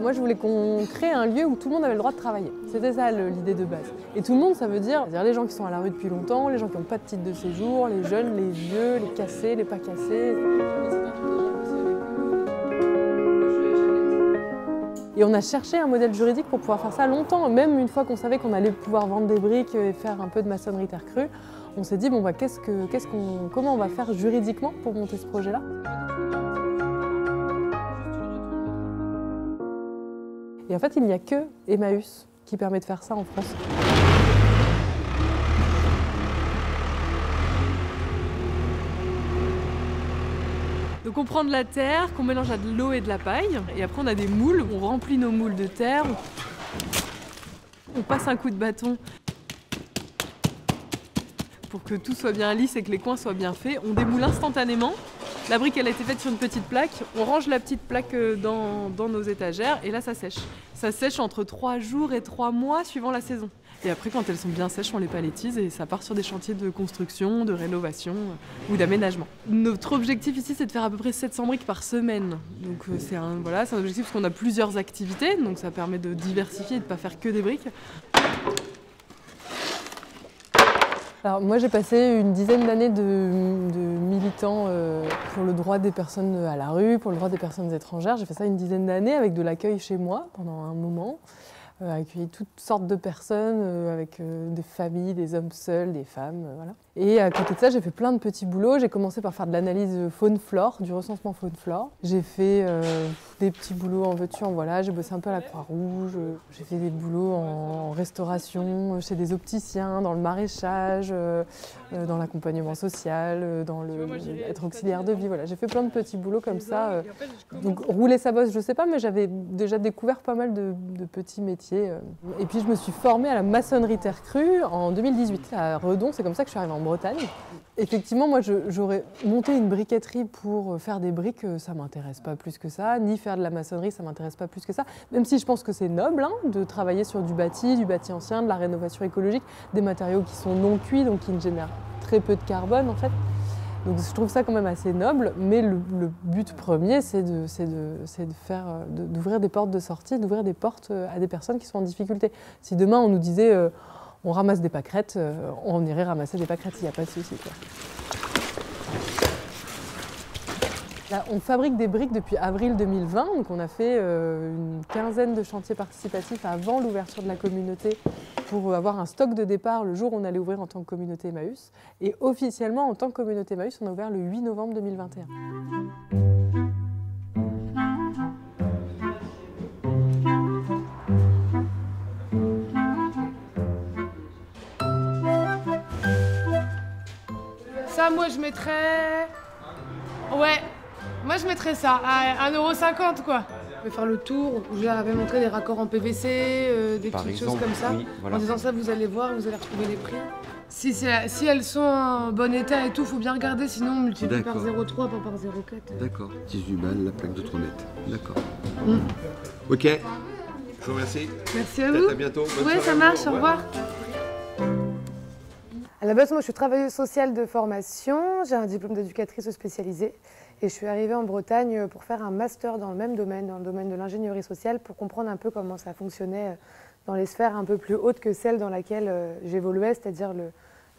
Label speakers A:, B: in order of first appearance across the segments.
A: Moi, je voulais qu'on crée un lieu où tout le monde avait le droit de travailler. C'était ça l'idée de base. Et tout le monde, ça veut dire les gens qui sont à la rue depuis longtemps, les gens qui n'ont pas de titre de séjour, les jeunes, les vieux, les cassés, les pas cassés. Et on a cherché un modèle juridique pour pouvoir faire ça longtemps, même une fois qu'on savait qu'on allait pouvoir vendre des briques et faire un peu de maçonnerie terre crue. On s'est dit, bon, bah, comment on va faire juridiquement pour monter ce projet-là? Et en fait, il n'y a que Emmaüs qui permet de faire ça en France. Donc on prend de la terre, qu'on mélange à de l'eau et de la paille, et après on a des moules, on remplit nos moules de terre, on passe un coup de bâton pour que tout soit bien lisse et que les coins soient bien faits. On démoule instantanément. La brique elle a été faite sur une petite plaque, on range la petite plaque dans nos étagères et là ça sèche. Ça sèche entre 3 jours et 3 mois suivant la saison. Et après quand elles sont bien sèches, on les paletise et ça part sur des chantiers de construction, de rénovation ou d'aménagement. Notre objectif ici c'est de faire à peu près 700 briques par semaine. Donc c'est un objectif parce qu'on a plusieurs activités, donc ça permet de diversifier et de ne pas faire que des briques. Alors moi j'ai passé une dizaine d'années de militant pour le droit des personnes à la rue, pour le droit des personnes étrangères. J'ai fait ça une dizaine d'années avec de l'accueil chez moi pendant un moment. Accueilli toutes sortes de personnes, avec des familles, des hommes seuls, des femmes, voilà. Et à côté de ça, j'ai fait plein de petits boulots. J'ai commencé par faire de l'analyse faune-flore, du recensement faune-flore. J'ai fait des petits boulots en veux-tu, en voilà. J'ai bossé un peu à la Croix-Rouge. J'ai fait des boulots en restauration, chez des opticiens, dans le maraîchage, dans l'accompagnement social, être auxiliaire de vie. Voilà. J'ai fait plein de petits boulots comme ça. Donc rouler sa bosse, je sais pas, mais j'avais déjà découvert pas mal de petits métiers. Et puis je me suis formée à la maçonnerie terre crue en 2018 à Redon. C'est comme ça que je suis arrivée en Bretagne. Effectivement, moi, j'aurais monté une briqueterie pour faire des briques, ça m'intéresse pas plus que ça, ni faire de la maçonnerie, ça m'intéresse pas plus que ça, même si je pense que c'est noble de travailler sur du bâti ancien, de la rénovation écologique, des matériaux qui sont non cuits, donc qui ne génèrent très peu de carbone en fait. Donc je trouve ça quand même assez noble, mais le but premier, c'est d'ouvrir des portes de sortie, d'ouvrir des portes à des personnes qui sont en difficulté. Si demain on nous disait on ramasse des pâquerettes, on irait ramasser des pâquerettes, il n'y a pas de souci, quoi. Là, on fabrique des briques depuis avril 2020, donc on a fait une quinzaine de chantiers participatifs avant l'ouverture de la communauté pour avoir un stock de départ le jour où on allait ouvrir en tant que communauté Emmaüs. Et officiellement, en tant que communauté Emmaüs, on a ouvert le 8 novembre 2021.
B: Ça, moi, je mettrais... Ouais, moi, je mettrais ça à 1,50 €, quoi. Je vais faire le tour, je leur avais montré des raccords en PVC, des petites choses comme ça. Oui, voilà. En disant ça, vous allez voir, vous allez retrouver les prix. Si elles sont en bon état et tout, faut bien regarder, sinon on multiplie par 0,3, pas par 0,4.
C: D'accord, 18 balles, la plaque de 3 mètres. D'accord. Ok, je vous remercie.
B: Merci à vous.
C: À bientôt.
B: Oui, ça marche, au revoir. À la base, moi, je suis travailleuse sociale de formation. J'ai un diplôme d'éducatrice spécialisée. Et je suis arrivée en Bretagne pour faire un master dans le même domaine, dans le domaine de l'ingénierie sociale, pour comprendre un peu comment ça fonctionnait dans les sphères un peu plus hautes que celles dans lesquelles j'évoluais, c'est-à-dire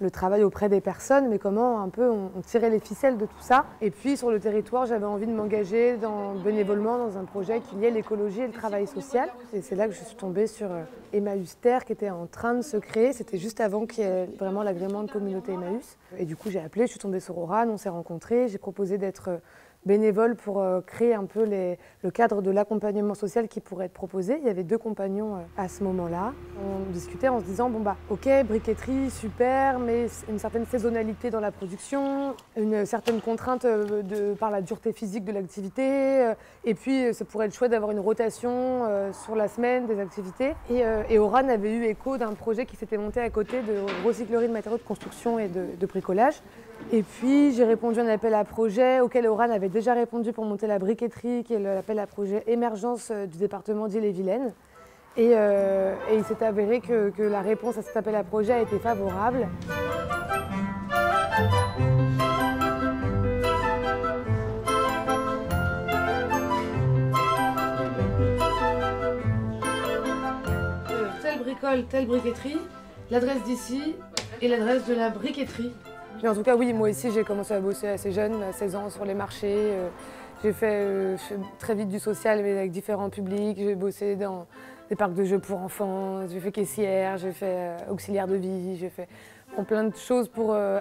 B: le travail auprès des personnes, mais comment un peu on tirait les ficelles de tout ça. Et puis sur le territoire, j'avais envie de m'engager bénévolement dans un projet qui liait l'écologie et le travail social. Et c'est là que je suis tombée sur Emmaüs Terre qui était en train de se créer. C'était juste avant qu'il y ait vraiment l'agrément de communauté Emmaüs. Et du coup j'ai appelé, je suis tombée sur Oran, on s'est rencontrés, j'ai proposé d'être bénévole pour créer un peu le cadre de l'accompagnement social qui pourrait être proposé. Il y avait 2 compagnons à ce moment-là. On discutait en se disant, bon bah ok, briqueterie, super, mais une certaine saisonnalité dans la production, une certaine contrainte par la dureté physique de l'activité, et puis ça pourrait être chouette d'avoir une rotation sur la semaine des activités. Et Oran avait eu écho d'un projet qui s'était monté à côté de recyclerie de matériaux de construction et de bricolage. Et puis j'ai répondu à un appel à projet auquel Oran avait déjà répondu pour monter la briqueterie, qui est l'appel à projet émergence du département d'Ille-et-Vilaine. Et il s'est avéré que la réponse à cet appel à projet a été favorable. l'école telle briqueterie, l'adresse d'ici et l'adresse de la briqueterie. Mais en tout cas, oui, moi aussi, j'ai commencé à bosser assez jeune, à 16 ans, sur les marchés. J'ai fait très vite du social, mais avec différents publics. J'ai bossé dans des parcs de jeux pour enfants, j'ai fait caissière, j'ai fait auxiliaire de vie, j'ai fait plein de choses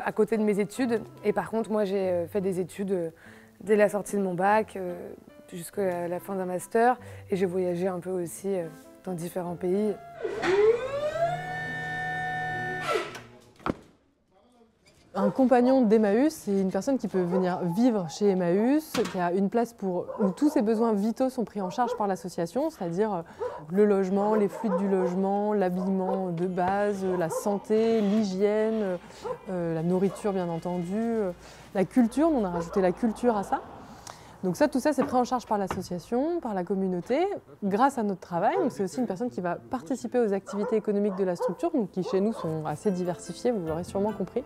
B: à côté de mes études. Et par contre, moi, j'ai fait des études dès la sortie de mon bac jusqu'à la fin d'un master. Et j'ai voyagé un peu aussi dans différents pays.
A: Un compagnon d'Emmaüs, c'est une personne qui peut venir vivre chez Emmaüs, qui a une place où tous ses besoins vitaux sont pris en charge par l'association, c'est-à-dire le logement, les fluides du logement, l'habillement de base, la santé, l'hygiène, la nourriture bien entendu, la culture, on a rajouté la culture à ça. Donc tout ça, c'est pris en charge par l'association, par la communauté, grâce à notre travail. C'est aussi une personne qui va participer aux activités économiques de la structure, donc qui chez nous sont assez diversifiées, vous l'aurez sûrement compris.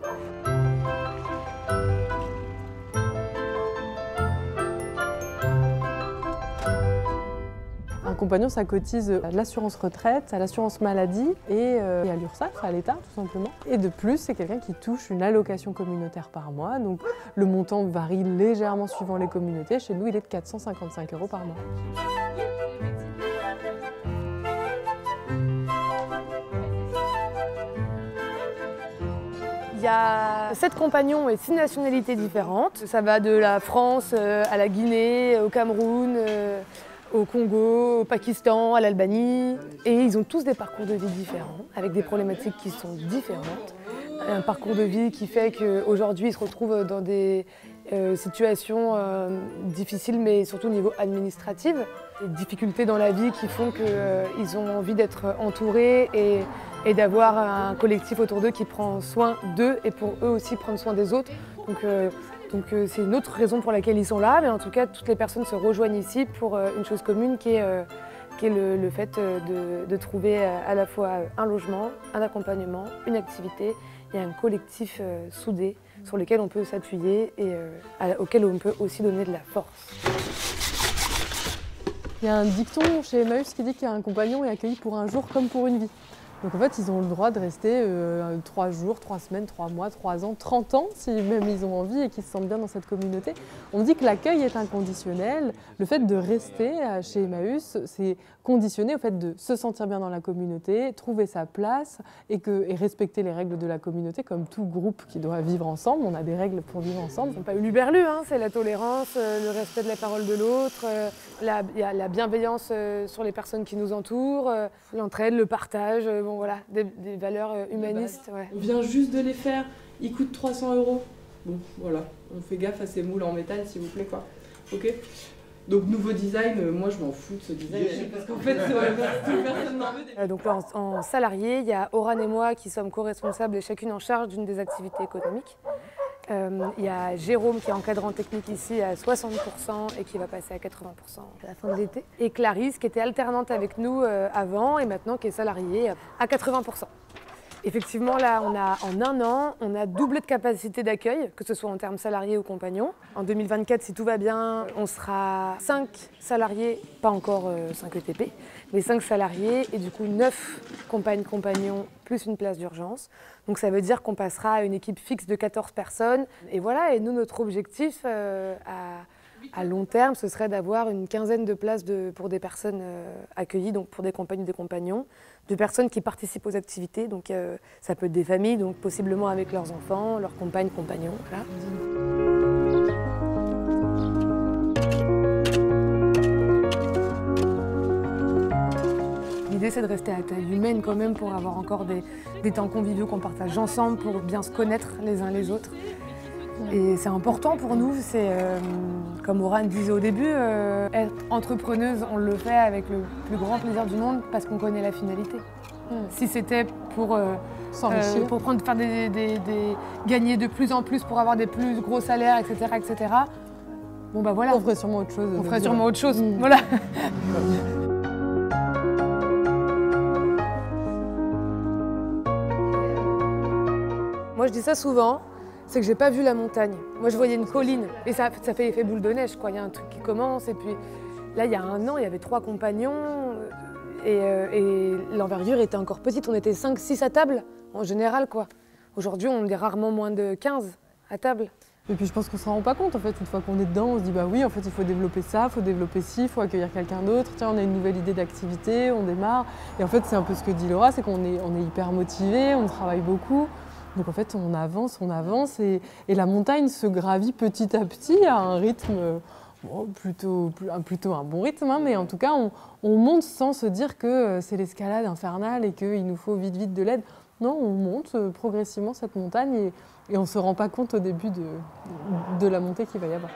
A: Un compagnon, ça cotise à l'assurance retraite, à l'assurance maladie et à l'URSSAF, à l'État tout simplement. Et de plus, c'est quelqu'un qui touche une allocation communautaire par mois. Donc le montant varie légèrement suivant les communautés. Chez nous, il est de 455 € par mois.
B: Il y a 7 compagnons et 6 nationalités différentes. Ça va de la France à la Guinée, au Cameroun, au Congo, au Pakistan, à l'Albanie. Et ils ont tous des parcours de vie différents, avec des problématiques qui sont différentes. Un parcours de vie qui fait qu'aujourd'hui, ils se retrouvent dans des situations difficiles, mais surtout au niveau administratif. Des difficultés dans la vie qui font qu'ils ont envie d'être entourés et d'avoir un collectif autour d'eux qui prend soin d'eux et pour eux aussi prendre soin des autres. Donc c'est une autre raison pour laquelle ils sont là, mais en tout cas, toutes les personnes se rejoignent ici pour une chose commune qui est le fait de trouver à la fois un logement, un accompagnement, une activité et un collectif soudé sur lequel on peut s'appuyer et auquel on peut aussi donner de la force.
A: Il y a un dicton chez Emmaüs qui dit qu'un compagnon est accueilli pour un jour comme pour une vie. Donc en fait, ils ont le droit de rester 3 jours, 3 semaines, 3 mois, 3 ans, 30 ans, si même ils ont envie et qu'ils se sentent bien dans cette communauté. On dit que l'accueil est inconditionnel. Le fait de rester chez Emmaüs, c'est conditionné au fait de se sentir bien dans la communauté, trouver sa place et respecter les règles de la communauté, comme tout groupe qui doit vivre ensemble. On a des règles pour vivre ensemble.
B: C'est pas huluberlu, hein, c'est la tolérance, le respect de la parole de l'autre, il y a la bienveillance sur les personnes qui nous entourent, l'entraide, le partage. Bon, voilà, des valeurs humanistes. Ouais.
D: On vient juste de les faire, ils coûtent 300 €. Bon, voilà, on fait gaffe à ces moules en métal, s'il vous plaît, quoi. Ok. Donc, nouveau design, moi je m'en fous de ce design, parce qu'en fait, personne n'en veut.
B: Donc là, en salarié, il y a Oran et moi qui sommes co-responsables et chacune en charge d'une des activités économiques. Il y a Jérôme qui est encadrant technique ici à 60% et qui va passer à 80% à la fin de l'été. Et Clarisse qui était alternante avec nous avant et maintenant qui est salariée à 80%. Effectivement, là, en un an, on a doublé de capacité d'accueil, que ce soit en termes salariés ou compagnons. En 2024, si tout va bien, on sera 5 salariés, pas encore 5 ETP, mais 5 salariés et du coup 9 compagnes-compagnons plus une place d'urgence. Donc ça veut dire qu'on passera à une équipe fixe de 14 personnes. Et voilà, et nous, notre objectif à long terme, ce serait d'avoir une quinzaine de places pour des personnes accueillies, donc pour des compagnes ou des compagnons, de personnes qui participent aux activités. Donc ça peut être des familles, donc possiblement avec leurs enfants, leurs compagnes, compagnons. Voilà. L'idée, c'est de rester à taille humaine quand même pour avoir encore des temps conviviaux qu'on partage ensemble, pour bien se connaître les uns les autres. Et c'est important pour nous, c'est comme Oran disait au début, être entrepreneuse, on le fait avec le plus grand plaisir du monde parce qu'on connaît la finalité. Si c'était pour gagner de plus en plus, pour avoir des plus gros salaires, etc., bon bah voilà.
A: On ferait sûrement autre chose.
B: On ferait sûrement autre chose, voilà. Moi je dis ça souvent. C'est que j'ai pas vu la montagne. Moi, je voyais une colline et ça fait effet boule de neige, quoi. Il y a un truc qui commence et puis là, il y a un an, il y avait 3 compagnons. Et l'envergure était encore petite, on était 5-6 à table, en général, quoi. Aujourd'hui, on est rarement moins de 15 à table.
A: Et puis je pense qu'on ne s'en rend pas compte en fait, une fois qu'on est dedans, on se dit bah oui en fait il faut développer ça, il faut développer ci, il faut accueillir quelqu'un d'autre, tiens on a une nouvelle idée d'activité, on démarre. Et en fait c'est un peu ce que dit Laura, c'est qu'on est hyper motivé, on travaille beaucoup. Donc en fait on avance et la montagne se gravit petit à petit à un rythme plutôt un bon rythme, hein, mais en tout cas on monte sans se dire que c'est l'escalade infernale et qu'il nous faut vite de l'aide. Non, on monte progressivement cette montagne et on ne se rend pas compte au début de la montée qu'il va y avoir.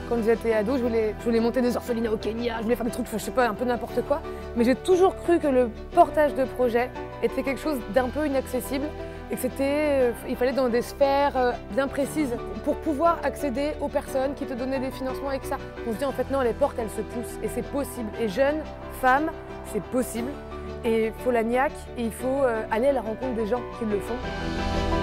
B: Quand j'étais ado, je voulais monter des orphelinats au Kenya, je voulais faire des trucs, je sais pas, un peu n'importe quoi. Mais j'ai toujours cru que le portage de projet était quelque chose d'un peu inaccessible et que il fallait dans des sphères bien précises pour pouvoir accéder aux personnes qui te donnaient des financements avec ça. On se dit en fait non, les portes elles se poussent et c'est possible. Et jeunes, femmes, c'est possible. Et il faut la niaque et il faut aller à la rencontre des gens qui le font.